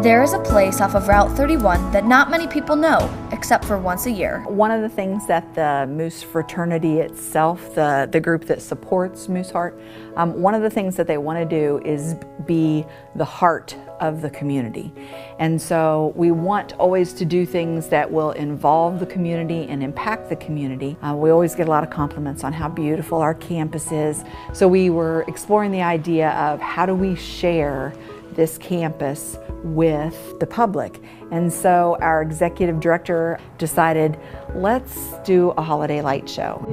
There is a place off of Route 31 that not many people know, except for once a year. One of the things that the Moose fraternity itself, the group that supports Mooseheart, one of the things that they want to do is be the heart of the community. And so we want always to do things that will involve the community and impact the community. We always get a lot of compliments on how beautiful our campus is. So we were exploring the idea of how do we share this campus with the public. And so our executive director decided, let's do a holiday light show.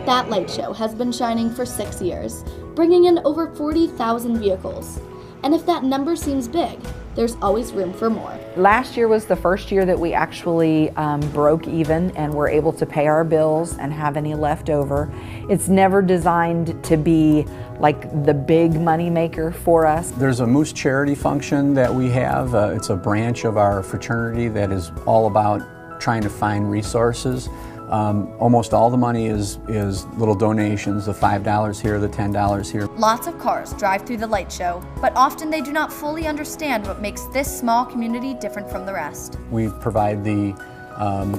That light show has been shining for 6 years, bringing in over 40,000 vehicles. And if that number seems big, there's always room for more. Last year was the first year that we actually broke even and were able to pay our bills and have any left over. It's never designed to be like the big money maker for us. There's a Moose charity function that we have. It's a branch of our fraternity that is all about trying to find resources. Almost all the money is little donations, the $5 here, the $10 here. Lots of cars drive through the light show, but often they do not fully understand what makes this small community different from the rest. We provide the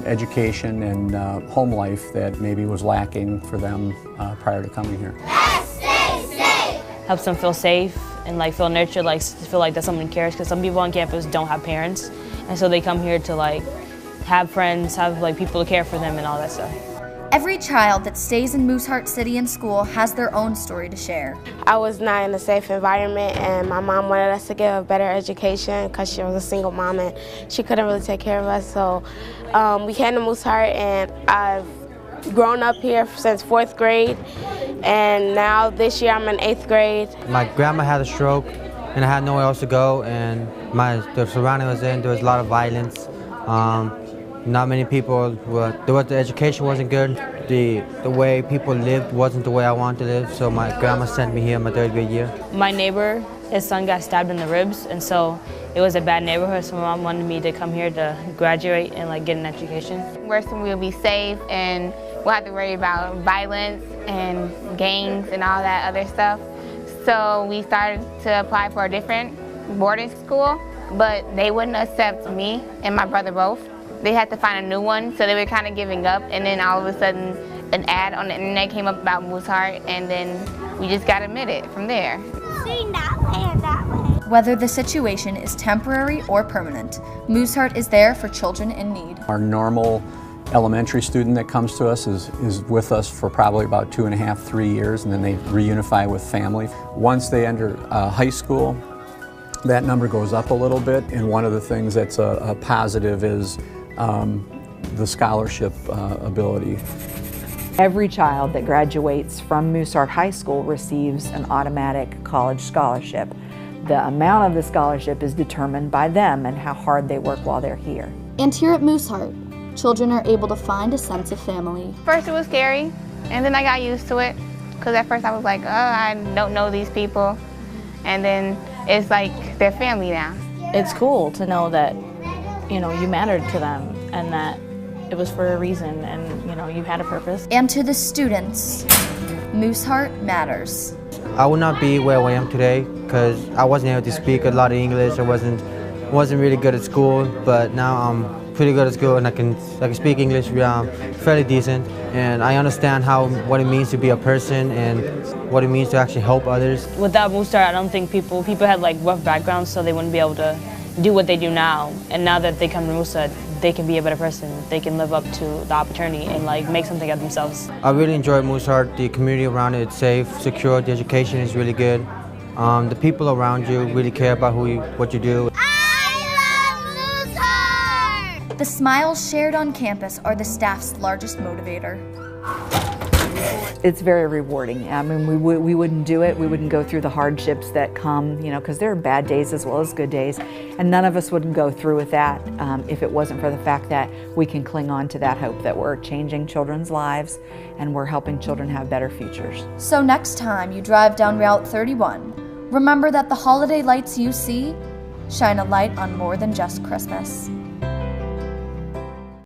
education and home life that maybe was lacking for them prior to coming here. Helps them feel safe and like feel nurtured, like feel like that someone cares, because some people on campus don't have parents, and so they come here to like have friends, have like people to care for them and all that stuff. Every child that stays in Mooseheart City and school has their own story to share. I was not in a safe environment, and my mom wanted us to get a better education because she was a single mom and she couldn't really take care of us. So we came to Mooseheart, and I've grown up here since 4th grade, and now this year I'm in 8th grade. My grandma had a stroke and I had nowhere else to go, and the surrounding I was in, there was a lot of violence. Not many people, the education wasn't good, the way people lived wasn't the way I wanted to live, so my grandma sent me here in my 3rd grade year. My neighbor, his son got stabbed in the ribs, and so it was a bad neighborhood, so my mom wanted me to come here to graduate and like get an education. Where we'll be safe and we'll have to worry about violence and gangs and all that other stuff. So we started to apply for a different boarding school, but they wouldn't accept me and my brother both. They had to find a new one, so they were kind of giving up, and then all of a sudden an ad on the internet came up about Mooseheart, and then we just got admitted from there. Whether the situation is temporary or permanent, Mooseheart is there for children in need. Our normal elementary student that comes to us is with us for probably about 2.5, 3 years, and then they reunify with family. Once they enter high school, that number goes up a little bit, and one of the things that's a positive is the scholarship ability. Every child that graduates from Mooseheart High School receives an automatic college scholarship. The amount of the scholarship is determined by them and how hard they work while they're here. And here at Mooseheart, children are able to find a sense of family. First it was scary, and then I got used to it, because at first I was like, oh, I don't know these people, and then it's like they're family now. It's cool to know that, you know, you mattered to them and that it was for a reason, and you know, you had a purpose. And to the students, Mooseheart matters. I would not be where I am today because I wasn't able to speak a lot of English. I wasn't really good at school, but now I'm pretty good at school, and I can speak English fairly decent, and I understand what it means to be a person and what it means to actually help others. Without Mooseheart, I don't think people had like rough backgrounds, so they wouldn't be able to do what they do now. And now that they come to Mooseheart, they can be a better person. They can live up to the opportunity and like make something of themselves. I really enjoy Mooseheart. The community around it is safe, secure. The education is really good. The people around you really care about what you do. The smiles shared on campus are the staff's largest motivator. It's very rewarding. I mean, we wouldn't do it. We wouldn't go through the hardships that come, you know, because there are bad days as well as good days. And none of us wouldn't go through with that if it wasn't for the fact that we can cling on to that hope that we're changing children's lives and we're helping children have better futures. So next time you drive down Route 31, remember that the holiday lights you see shine a light on more than just Christmas.